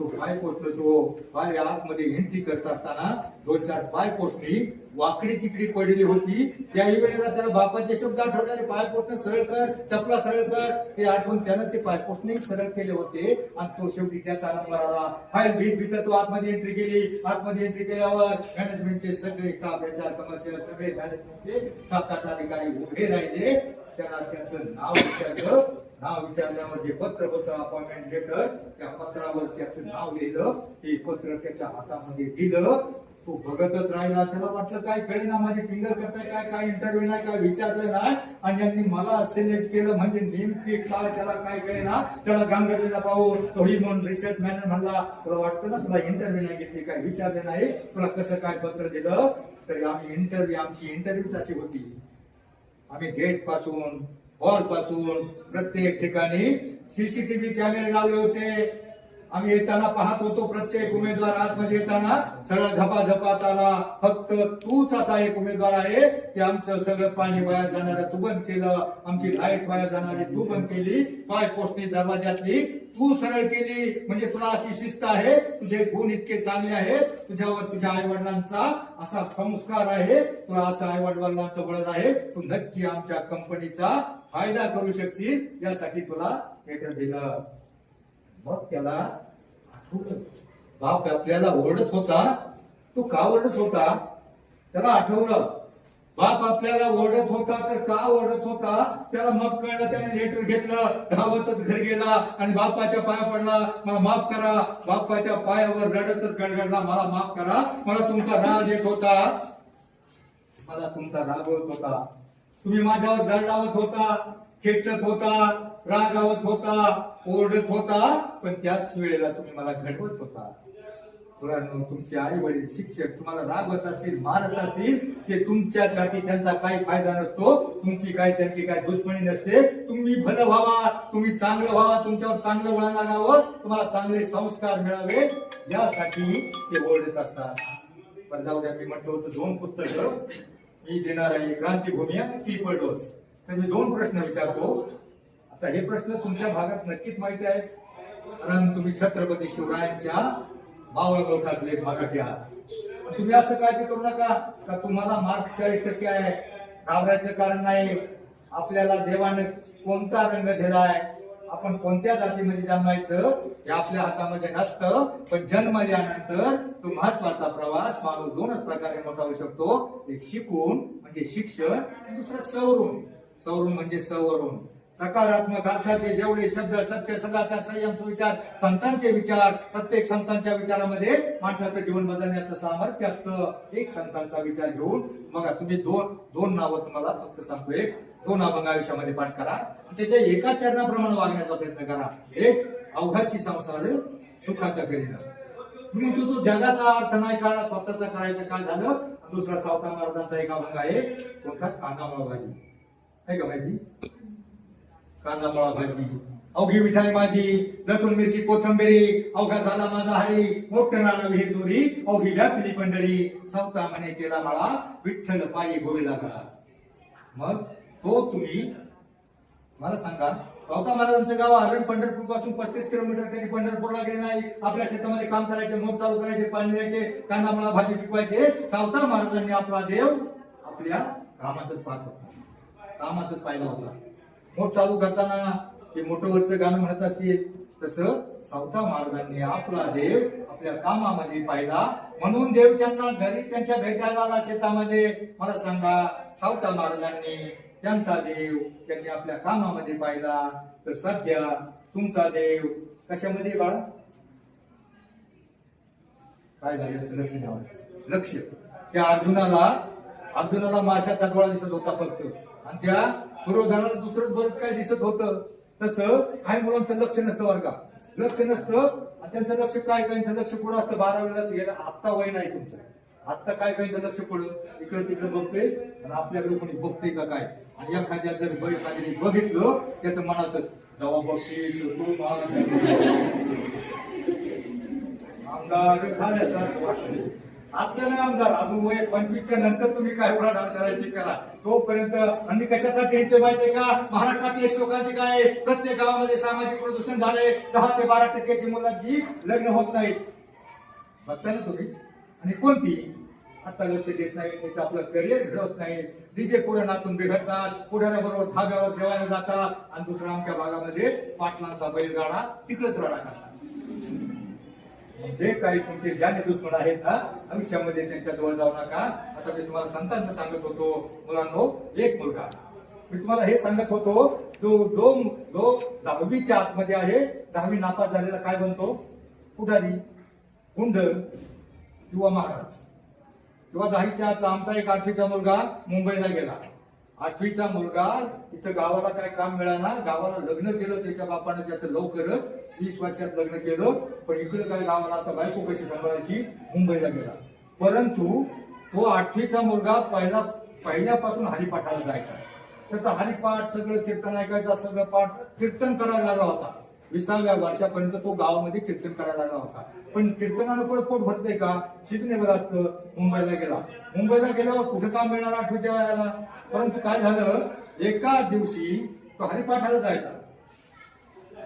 तो पाय पोचलो तो पाय आतमध्ये एंट्री करत असताना 2-4 पाय पोचणी वाकडी तिकडी पडलेली होती. त्याही वेळेला त्याला बापाचे शब्द आठवणारे पाय पोचणं सरळ कर, चपला सरळ कर, ते आठवून त्यानं ते पाय पोचणे सरळ केले होते. आणि तो शेवटी त्याचा नंबर आला. फाईल भीत तो आतमध्ये एंट्री केली. आतमध्ये एंट्री केल्यावर मॅनेजमेंटचे सगळे स्टाफ, HR, कमर्शियल सगळे मॅनेजमेंटचे 7-8 अधिकारी उभे राहिले. त्याला त्यांचं नाव विचारलं. नाव विचारल्यावर जे पत्र होतं अपॉइंटमेंट लेटर, त्या पत्रावर त्याचं नाव लिहिलं. ते पत्र त्याच्या हातामध्ये दिलं. तो बघतच राहिला. त्याला वाटलं काय कळेना, माझी फिंगर करताय काय इंटरव्ह्यू नाही, काय विचारलं नाही. आणि यांनी मला सिलेक्ट केलं म्हणजे नेमकी काय त्याला काय कळेना. त्याला गांगरलेला पाहू तोही म्हणून रिसर्च मॅनेजर म्हणला, तुला वाटतं ना तुला इंटरव्ह्यू नाही घेतली, काय विचारले नाही, तुला कसं काय पत्र दिलं. तरी आमची इंटरव्ह्यूच अशी होती. आम्ही गेट पासून हॉल पासून प्रत्येक ठिकाणी सीसीटीव्ही कॅमेरे लावले होते. आम्ही येताना पाहत होतो प्रत्येक उमेदवार आतमध्ये येताना सरळ झपाझपात आला. फक्त तूच असा एक उमेदवार आहे की आमचं सगळं पाणी वाया जाणारं तू बंद केलं, आमची लाईट वाया जाणारी तू बंद केली, पाय पोचणी दरवाजातली तू सरळ केली. म्हणजे तुला अशी शिस्त आहे, तुझे गुण इतके चांगले आहेत, तुझ्यावर तुझ्या आई वडिलांचा असा संस्कार आहे, तुला असं आई वडिलांचं बळ आहे, तू नक्की आमच्या कंपनीचा फायदा करू शकशील, यासाठी तुला लेटर दिलं. मग त्याला आठवलं, बाप आपल्याला ओरडत होता. तो का ओरडत होता त्याला आठवलं. बाप आपल्याला ओरडत होता तर का ओरडत होता त्याला मग कळलं. त्याने लेटर घेतलं, धावतच घरी गेला आणि बापाच्या पाया पडला, मला माफ करा. बापाच्या पायावर रडतच गडगडला, मला माफ करा, मला तुमचा राग येत होता, मला तुमचा राग होत होता, तुम्ही माझ्यावर दरडावत होता, खेचत होता, रागावत होता, ओरडत होता, पण त्याच वेळेला तुम्ही मला घडवत होता. तुमचे आई वडील शिक्षक तुम्हाला रागवत असतील, मारत असतील, ते तुमच्यासाठी त्यांचा काही फायदा नसतो, तुमची काय त्यांची काय दुश्मनी नसते. तुम्ही भलं व्हावा, तुम्ही चांगलं व्हावा, तुमच्यावर चांगलं वळण लागावं, तुम्हाला चांगले संस्कार मिळावे, यासाठी ते ओरडत असतात. पण जाऊ द्या, मी म्हटलं होतं 2 पुस्तकं मी देणार आहे, क्रांतीभूमी आणि पीपल डोस. तर मी 2 प्रश्न विचारतो. आता हे प्रश्न तुमच्या भागात नक्कीच माहिती आहे, कारण तुम्ही छत्रपती शिवरायांच्या मावळ गवठातले भागात आहात. तुम्ही असं काळजी करू नका का तुम्हाला मार्क 40% आहे, घाबरायचं कारण नाही. आपल्याला देवाने कोणता रंग दिलाय, आपण कोणत्या जातीमध्ये जन्मायचं हे आपल्या हातामध्ये नसतं. पण जन्मल्यानंतर तो महत्वाचा प्रवास माणूस 2च प्रकारे मोठा होऊ शकतो. एक शिकून म्हणजे शिक्षण, दुसरं सवरून. सवरून म्हणजे सवरून. सकारात्मक अर्थाचे जेवढे शब्द, सत्य, सदाचार, संयम, सुविचार, संतांचे विचार, प्रत्येक संतांच्या विचारामध्ये माणसाचं जीवन बदलण्याचं सामर्थ्य असतं. एक संतांचा विचार घेऊन बघा, तुम्ही दोन नावं तुम्हाला फक्त सांगतो. 2 अभंग आयुष्यामध्ये पाठ करा, त्याच्या एका चरणाप्रमाणे वागण्याचा प्रयत्न करा. एक, अवघाची संसार सुखाचा करीन. तो जगाचा अर्थ नाही काढा, स्वतःचा करायचं काय झालं. दुसरा सावता महाराजांचा एक अभंग आहे, कोणता, कांदामुळा भाजी आहे का माहिती? कांदामुळा भाजी, अवघी मिठाई माझी, लसूण मिरची कोथंबिरी, अवघा झाला माझा हरी, मोठं नाना विहीर दोरी, अवघी व्यापली पंढरी, सावता म्हणे केला मला, विठ्ठल पायी गोवी लागला. मग तो तुम्ही मला सांगा, सावता महाराजांचं गाव हरण पंढरपूर पासून 35 किलोमीटर, त्यांनी पंढरपूरला गेले नाही. आपल्या शेतामध्ये काम करायचे, मोठ चालू करायचे, पाणी द्यायचे, कांदामुळा भाजी पिकवायचे. सावता महाराजांनी आपला देव आपल्या कामातच पाहत होता, कामातच पाहिला होता. मोठ चालू करताना ते मोठवरचं गाणं म्हणत असतील, तसं सावता महाराजांनी आपला देव आपल्या कामामध्ये पाहिला. म्हणून देव त्यांना घरी त्यांच्या भेटायला आला शेतामध्ये. मला सांगा, सावता महाराजांनी त्यांचा देव त्यांनी आपल्या कामामध्ये पाहिला, तर सध्या तुमचा देव कशामध्ये बाळा? काय झालं? लक्ष द्यावं. लक्ष. त्या अर्जुनाला माशाचा डोळा दिसत होता फक्त, आणि त्या दुर्योधनाला दुसरं बरंच काय दिसत होतं. तसं काही मुलांचं लक्ष नसतं वर्गात, लक्ष नसतं. आणि त्यांचं लक्ष काय, काहींचं लक्ष पुढं असतं. 12वीला गेलं, आत्ता वय नाही तुमचं, आत्ता काय काहींचं लक्ष पुढं इकडे तिकडे बघतोय, आणि आपल्याकडे कोणी बघतोय का काय. आणि एखाद्या जर एखाद्याने बघितलं, त्याचं मनातच जेव्हा बघतीस तू आमदार झाल्यासारखं वाटतं. आता नाही आमदार, अजून वय 25च्या नंतर तुम्ही काय उलाढाल करायची करा. तोपर्यंत आणि कशासाठी येते माहितीये का? महाराष्ट्रातली एक शोकांतिका आहे. प्रत्येक गावामध्ये सामाजिक प्रदूषण झाले. 10 ते 12% मुलांची लग्न होत नाहीत. बघताय ना तुम्ही. आणि कोणती आता लक्ष देत नाही, तिथं आपलं करिअर घडवत नाही. डीजे पुढे नाचून बिघडतात, पुढाऱ्याबरोबर धाब्यावर जेवायला जातात आणि दुसरा आमच्या भागामध्ये पाटलांचा बैलगाडा तिकडेच रडा करतात. जे काही तुमचे ज्याने दुश्मन आहेत ना, आयुष्यामध्ये त्यांच्या जवळ जाऊ नका. आता मी तुम्हाला संतांचं सांगत होतो, मुलांनो, एक मुलगा मी तुम्हाला हे सांगत होतो, जो जो जो 10वीच्या आतमध्ये आहे, 10वी नापास झालेला काय बनतो? पुढारी, गुंड किंवा महाराज. किंवा 10वीच्या आतला आमचा एक 8वीचा मुलगा मुंबईला गेला. 8वीचा मुलगा इथं गावाला काय काम मिळाना, गावाला लग्न केलं त्याच्या बापानं, त्याचं लवकरच 20 वर्षात लग्न केलं. पण इकडे काय गावाला आता बायको कशी सांभाळायची, मुंबईला गेला. परंतु तो 8वीचा मुलगा पहिल्यापासून हरिपाठाला जायचा. त्याचा हरिपाठ सगळं कीर्तन ऐकायचा, सगळं पाठ कीर्तन करायला लागला होता. 20व्या वर्षापर्यंत तो गावामध्ये कीर्तन करायला लागला होता. पण कीर्तनानं पण पोट भरते का? सिजनेबल असतं. मुंबईला गेला. मुंबईला गेल्यावर कुठं काम मिळणार 8वीच्या वयाला? परंतु काय झालं, एका दिवशी तो हरिपाठाला जायचा,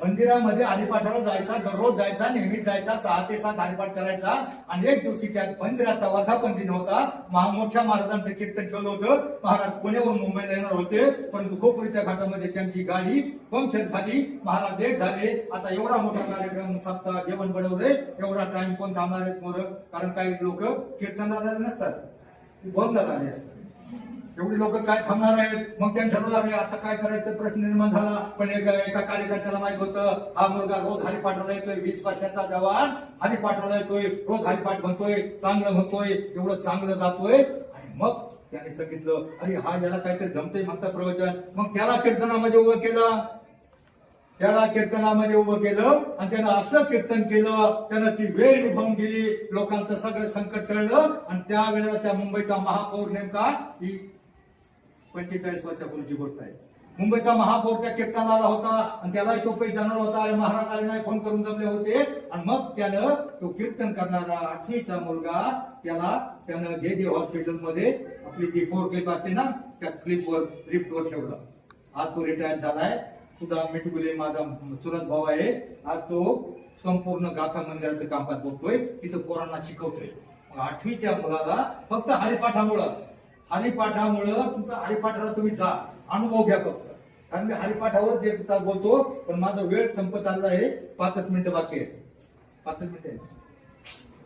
मंदिरामध्ये हरिपाठाला जायचा, दररोज जायचा, नेहमीच जायचा, 6 ते 7 हरिपाठ करायचा. आणि एक दिवशी त्या मंदिराचा वर्धापन दिन होता. मोठ्या महाराजांचं कीर्तन ठेवलं होतं. महाराज पुण्यावरून मुंबईला येणार होते, परंतु खोपोलीच्या घाटामध्ये त्यांची गाडी पंक्चर झाली. महाराज लेट झाले. आता एवढा मोठा कार्यक्रम सप्ताह जेवण बनवले, एवढा टाइम कोण थांबणार आहेत मोर? कारण काही लोक कीर्तनाला नसतात, बंदाला आले असतात. एवढी लोक काय थांबणार आहेत? मग त्यांनी ठरवलं, अरे आता काय करायचं प्रश्न निर्माण झाला. पण एका कार्यकर्त्याला माहित होतं, हा मुलगा रोज हरिपाठाला येतोय, 20 वर्षाचा जवान हरिपाठाला येतोय, रोज हरिपाठ म्हणतोय, चांगलं म्हणतोय, एवढं चांगलं जातोय. आणि मग त्याने सांगितलं, अरे हा याला काहीतरी जमतंय म्हणतं प्रवचन. मग त्याला कीर्तनामध्ये उभं केलं, आणि त्यानं असं कीर्तन केलं, त्यानं ती वेळ निभावून गेली. लोकांचं सगळं संकट टळलं. आणि त्यावेळेला त्या मुंबईचा महापौर, नेमका ही 45 वर्षापूर्वीची गोष्ट आहे, मुंबईचा महापौर त्या कीर्तनाला आला होता. आणि त्यालाही तो काही जाणार होता, अरे महाराज आले नाही, फोन करून जमले होते. आणि मग त्यानं तो कीर्तन करणारा 8वीचा मुलगा त्यानं जे हॉस्पिटलमध्ये आपली ती 4 क्लिप असते ना, त्या क्लिपवर ठेवलं. आज तो रिटायर झालाय. सुद्धा मिठगुले माझा चुलत भाऊ आहे. आज तो संपूर्ण गाथा मंदिराचं कामकाज बघतोय, तिथं पोरांना शिकवतोय. 8वीच्या मुलाला फक्त हरिपाठामुळं तुमचा हरिपाठाला तुम्ही जा, अनुभव घ्या फक्त. कारण मी हरिपाठावर जे बोलतो, पण माझा वेळ संपत आला आहे. 5 मिनिटं बाकी आहे, 5 मिनिटं आहे.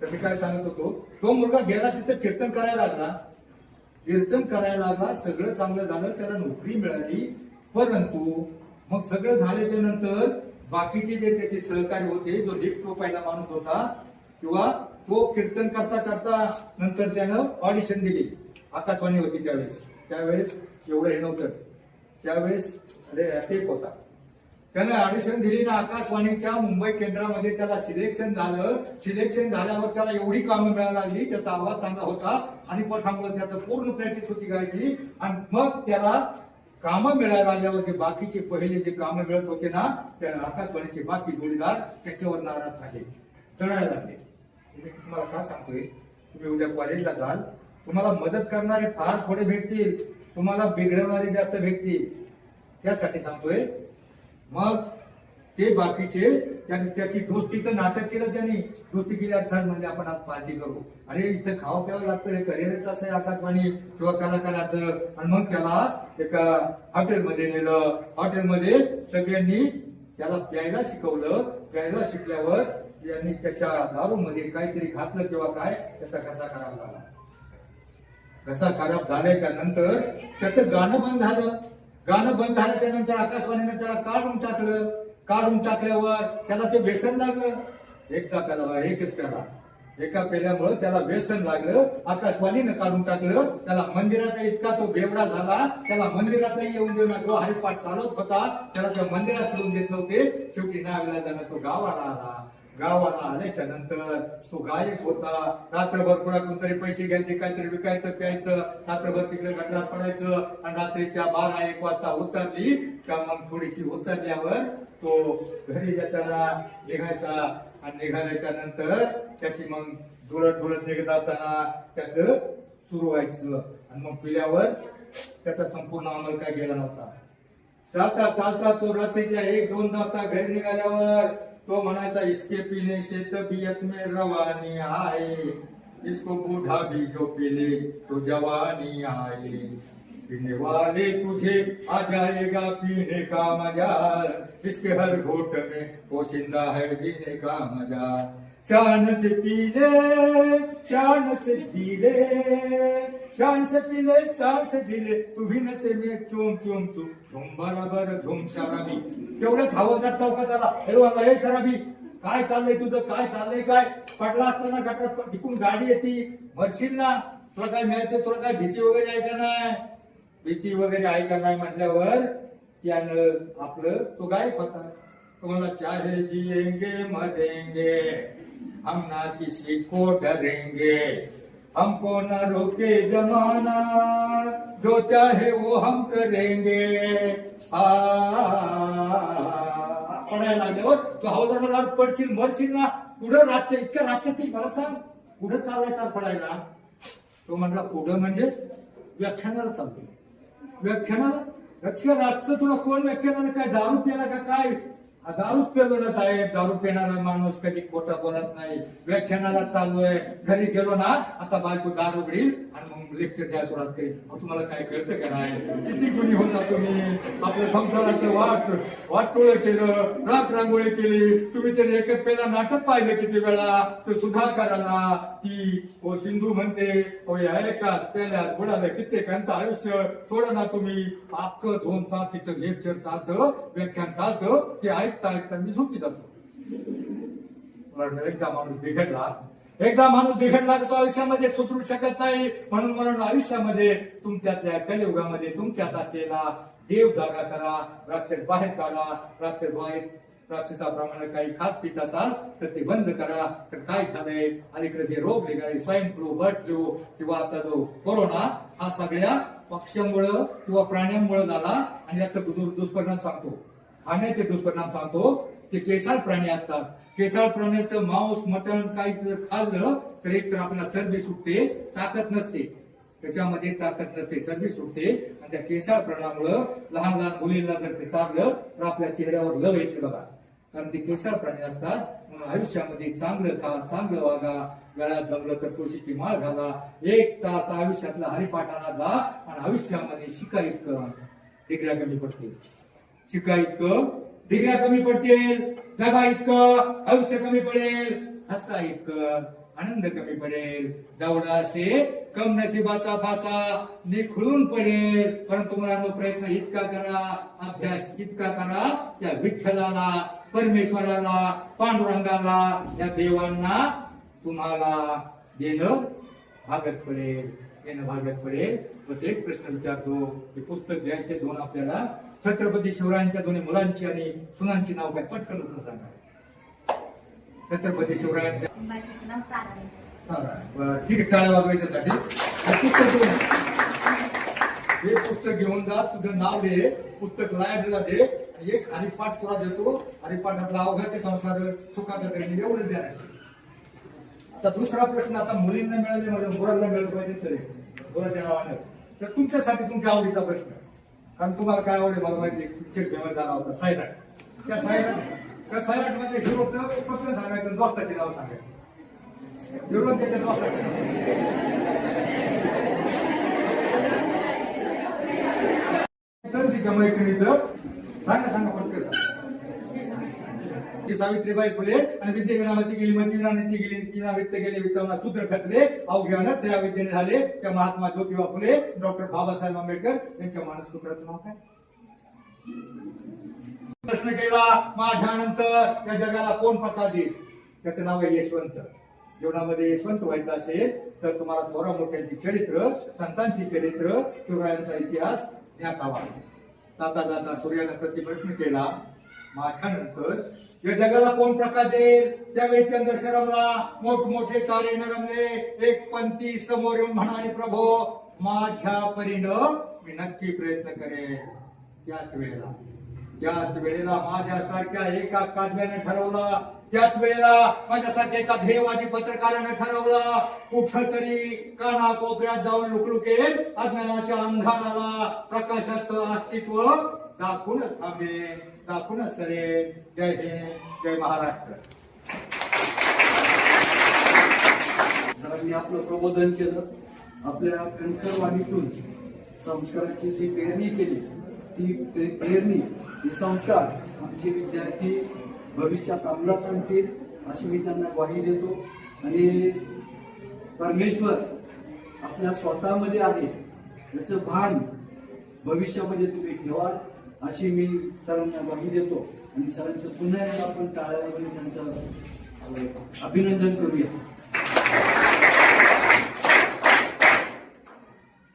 तर मी काय सांगत होतो, तो मुलगा गेला तिथं कीर्तन करायला लागला. सगळं चांगलं झालं, त्याला नोकरी मिळाली. परंतु मग सगळं झाल्याच्या नंतर बाकीचे जे त्याचे सहकारी होते, जो डीप प्रोफाईलला माणूस होता, किंवा तो कीर्तन करता नंतर त्यानं ऑडिशन दिली. आकाशवाणी होती त्यावेळेस एवढं हे नव्हतं. त्यावेळेस टेप होता. त्यानं ऑडिशन दिली ना आकाशवाणीच्या मुंबई केंद्रामध्ये. त्याला सिलेक्शन झाल्यावर त्याला एवढी कामं मिळायला लागली. त्याचा आवाज चांगला होता. हरिपाठामुळे त्याचं पूर्ण प्रॅक्टिस होती गायची. आणि मग त्याला कामं मिळायला लागल्यावर जे बाकीचे पहिले जे कामं मिळत होते ना, त्या आकाशवाणीचे बाकी जोडीदार त्याच्यावर नाराज झाले, चढायला लागले. मी तुम्हाला काय सांगतोय, तुम्ही उद्या कॉलेजला जाल, तुम्हाला मदत करणारे फार थोडे भेटतील, तुम्हाला बिघडवणारे जास्त भेटतील. त्यासाठी सांगतोय. मग ते बाकीचे त्याची दोस्तीचं नाटक केलं. त्यांनी दोस्ती केली. आज म्हणजे आपण आज पार्टी करू, अरे इथं खावं प्यावं लागतं, हे करिअरच असं आहे आकाशवाणी किंवा कलाकाराचं. आणि मग त्याला एका हॉटेलमध्ये नेलं. हॉटेलमध्ये सगळ्यांनी त्याला प्यायला शिकवलं. प्यायला शिकल्यावर त्यांनी त्याच्या दारूमध्ये काहीतरी घातलं किंवा काय, त्याचा घसा खराब झाला. घसा खराब झाल्याच्या नंतर त्याचं गाणं बंद झाल्याच्या नंतर आकाशवाणीने त्याला काढून टाकल्यावर त्याला ते व्यसन लागलं. एका पेल्यामुळे त्याला व्यसन लागलं. आकाशवाणीनं काढून टाकलं. त्याला मंदिरात इतका तो बेवडा झाला, त्याला मंदिरातही येऊन देऊ नका. हरिपाठ चालत होता, त्याला त्या मंदिरात सोडून देत नव्हते. शेवटी नाविलाजानं तो गावाला आल्याच्या नंतर तो गायक होता. रात्रभर कुणाकडून तरी पैसे घ्यायचे, काहीतरी विकायचं प्यायचं, रात्रभर तिकडे गटारात पडायचं. आणि रात्रीच्या 12-1 वाजता उतरली का मग थोडीशी उतरल्यावर तो घरी जाताना निघायचा. आणि निघाल्याच्या नंतर त्याची मग ढोलत ढोलत निघत असताना त्याचं सुरू व्हायचं आणि मग पिल्यावर त्याचा संपूर्ण अंमल काय गेला नव्हता. चालता चालता तो रात्रीच्या 1-2 वाजता घरी निघाल्यावर तो म्हणायचा, इसके पीने से तबीयत में रवानी आए, इसको बूढ़ा भी जो पीले तो जवानी आए, पीने वाले तुझे आ जाएगा पीने का मजा, इसके हर घोट में पोशिंदा है जीने का मजा, शान से पी ले शान से जी ले, शान से पी ले शान से जी ले, तू भी नशे में चूम चूम चूम, झुम बराबर झुम शराबी. तेवढ्याच हवादार चौकात आला, हे शराबी काय चाललंय तुझं, काय चाललंय, काय पडला असताना गटात टिकून गाडी येते, मरशील ना, तुला काय मिळायचं, तुला काय भीती वगैरे आहे का नाही, भीती वगैरे आहे का नाही म्हटल्यावर त्यानं आपलं तो गायब होता. तुम्हाला चाहे जिएंगे मरेंगे हम ना किसी को डरेंगे, हमको न रोके जमाना, जो चाहे वो हम करेंगे. पडायला लागल्यावर तो हवादार पडशील, मरशील ना, पुढं राज्य इतकं राज्य तू मला सांग पुढं चाललाय तर पडायला. तो म्हटला पुढं म्हणजे व्याख्यानाला चालतोय. व्याख्यानाला रातचं तुला कोण व्याख्यानाला काय दारू प्याला का काय? दारूच पेलो ना साहेब, दारू पिणारा माणूस कधी खोटा बोलत नाही. व्याख्यानाला चाललोय, घरी गेलो ना आता बायको दार उघडील आणि मग लेक्चर द्यायला सुरुवात करेल. तुम्हाला काय कळतं का नाही? किती गुणी होता तुम्ही, आपल्या संसाराचं वाटोळ केलं, राग रांगोळी केली. तुम्ही तरी एकच पेला नाटक पाहिलं किती वेळा. तो सुधाकराला ती ओ सिंधू म्हणते, ओ एकाच पेल्यात बुडालं कित्येकांचं आयुष्य. थोडं ना तुम्ही अख्खं 2 तास तिचं लेक्चर चालतं, व्याख्यान चालतं, ते ऐकता ऐकता मी झोपी जातो. एकदा माणूस बिघडला तर तो आयुष्यामध्ये सुधरू शकत नाही. म्हणून मला आयुष्यामध्ये तुमच्यातल्या कलियुगामध्ये तुमच्यात असलेला देव जागा करा, राक्षस बाहेर काढा. राक्षस वाईट राक्षसाप्रमाणे काही खात पित असाल तर ते बंद करा. तर काय झालंय, अलीकडे जे रोग निघाले, स्वाईन फ्लू, बर्ड फ्लू किंवा आता जो कोरोना, हा सगळ्या पक्ष्यांमुळं किंवा प्राण्यांमुळे झाला. आणि याचा दुष्परिणाम सांगतो, खाण्याचे दुष्परिणाम सांगतो. ते केसाळ प्राणी असतात. केसाळ प्राण्याचं मांस, मटण काही खाल्लं तर एक तर आपल्याला चरबी सुटते, ताकद नसते, त्याच्यामध्ये ताकद नसते, चरबी सुटते. आणि त्या केसाळ प्राण्यामुळं लहान लहान मुलींना जर ते चाललं तर आपल्या चेहऱ्यावर लव येते बघा, कारण ते केसाळ प्राणी असतात. म्हणून आयुष्यामध्ये चांगलं खा, चांगलं वागा, गळ्यात जमलं तर तुळशीची माळ घाला, 1 तास आयुष्यातला हरिपाठाला जा आणि आयुष्यामध्ये शिका इतकं डिग्र्या कमी पडतील, शिका इतकं डिग्र्या कमी पडतील, जगा इतकं आयुष्य कमी पडेल, हसा इतकं आनंद कमी पडेल. दौडा से कम नशिबाचा फासा निखळून पडेल. परंतु मुलांनो प्रयत्न इतका करा, अभ्यास इतका करा, त्या विठ्ठलाला, परमेश्वराला, पांडुरंगाला, या देवांना तुम्हाला देणं भागत पडेल, देणं भागत पडेल. बस एक प्रश्न विचारतो, हे पुस्तक द्यायचे 2 आपल्याला. छत्रपती शिवरायांच्या 2 मुलांची आणि सुनांची नाव काय पटकन उत्तर सांगा. छत्रपती शिवरायांच्या ठीक आहे, टाळ्या वाजवायच्यासाठी हे पुस्तक घेऊन जा, तुझं नाव दे, पुस्तक लायब्ररीला दे, आणि एक हरिपाठ तुला देतो. हरिपाठातला अवघाचे संसार सुखाचा कधी एवढं द्या. आता दुसरा प्रश्न, आता मुलींना मिळाले म्हणजे मुलांना मिळालं पाहिजे सर मुलाच्या नावानं. तर तुमच्यासाठी तुमच्या आवडीचा प्रश्न, कारण तुम्हाला काय आवडेल मला माहिती. पिक्चर फेमस झाला होता सायराट. त्या सायराट मध्ये हिरोचं प्रश्न सांगायचं, दोस्ताचे नाव सांगायचं. हिरो त्याच्या दोस्ताचे सर तिच्या मैत्रिणीचं सांगा पटकन सांगा. सावित्रीबाई फुले आणि विद्येविनामती गेली, मती गेली, तिना वित्त गेले, वित्तांना सूत्र खतले, अवघ्यानं त्या विद्येने झाले. त्या महात्मा ज्योतिबा फुले, डॉक्टर बाबासाहेब आंबेडकर यांच्या मानसपुत्राचं नाव काय? प्रश्न केला, माझ्यानंतर या जगाला कोण पत्ता देईल? त्याचं नाव आहे यशवंत. जीवनामध्ये यशवंत व्हायचं असेल तर तुम्हाला थोरा मोठ्यांची चरित्र, संतांची चरित्र, शिवरायांचा इतिहास ज्ञात हवा. जाता जाता सूर्यानं प्रतिप्रश्न केला, माझ्यानंतर या जगाला कोण प्रकाश देईल? त्यावेळी चंद्र रमला, मोठमोठे तारे रमले. एक पंथी समोर येऊन म्हणाले, प्रभो माझ्या परीनं मी नक्की प्रयत्न करेन. त्याच वेळेला माझ्यासारख्या एका काजव्याने ठरवलं, त्याच वेळेला माझ्यासारख्या एका ध्येयवादी पत्रकाराने ठरवलं कुठंतरी कानाकोपऱ्यात जाऊन लुकलुकेल अज्ञानाच्या अंधाराला प्रकाशाचं अस्तित्व दाखवूनच थांबेल, दाखवूनच सरेल. जय हिंद, जय महाराष्ट्र. सरांनी आपलं प्रबोधन केलं. आपल्या कणखरवाणीतून संस्काराची जी पेरणी केली, ती पेरणी, हे संस्कार आमचे विद्यार्थी भविष्यात अंमलात आणतील अशी मी त्यांना ग्वाही देतो. आणि परमेश्वर आपल्या स्वतःमध्ये आहे याचं भान भविष्यामध्ये तुम्ही ठेवाल अशी मी सरांना ग्वाही देतो. आणि सरांचं पुन्हा एकदा आपण टाळ्यावर त्यांचं अभिनंदन करूया.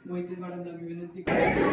मोहिते मॅडमला मी विनंती करतो.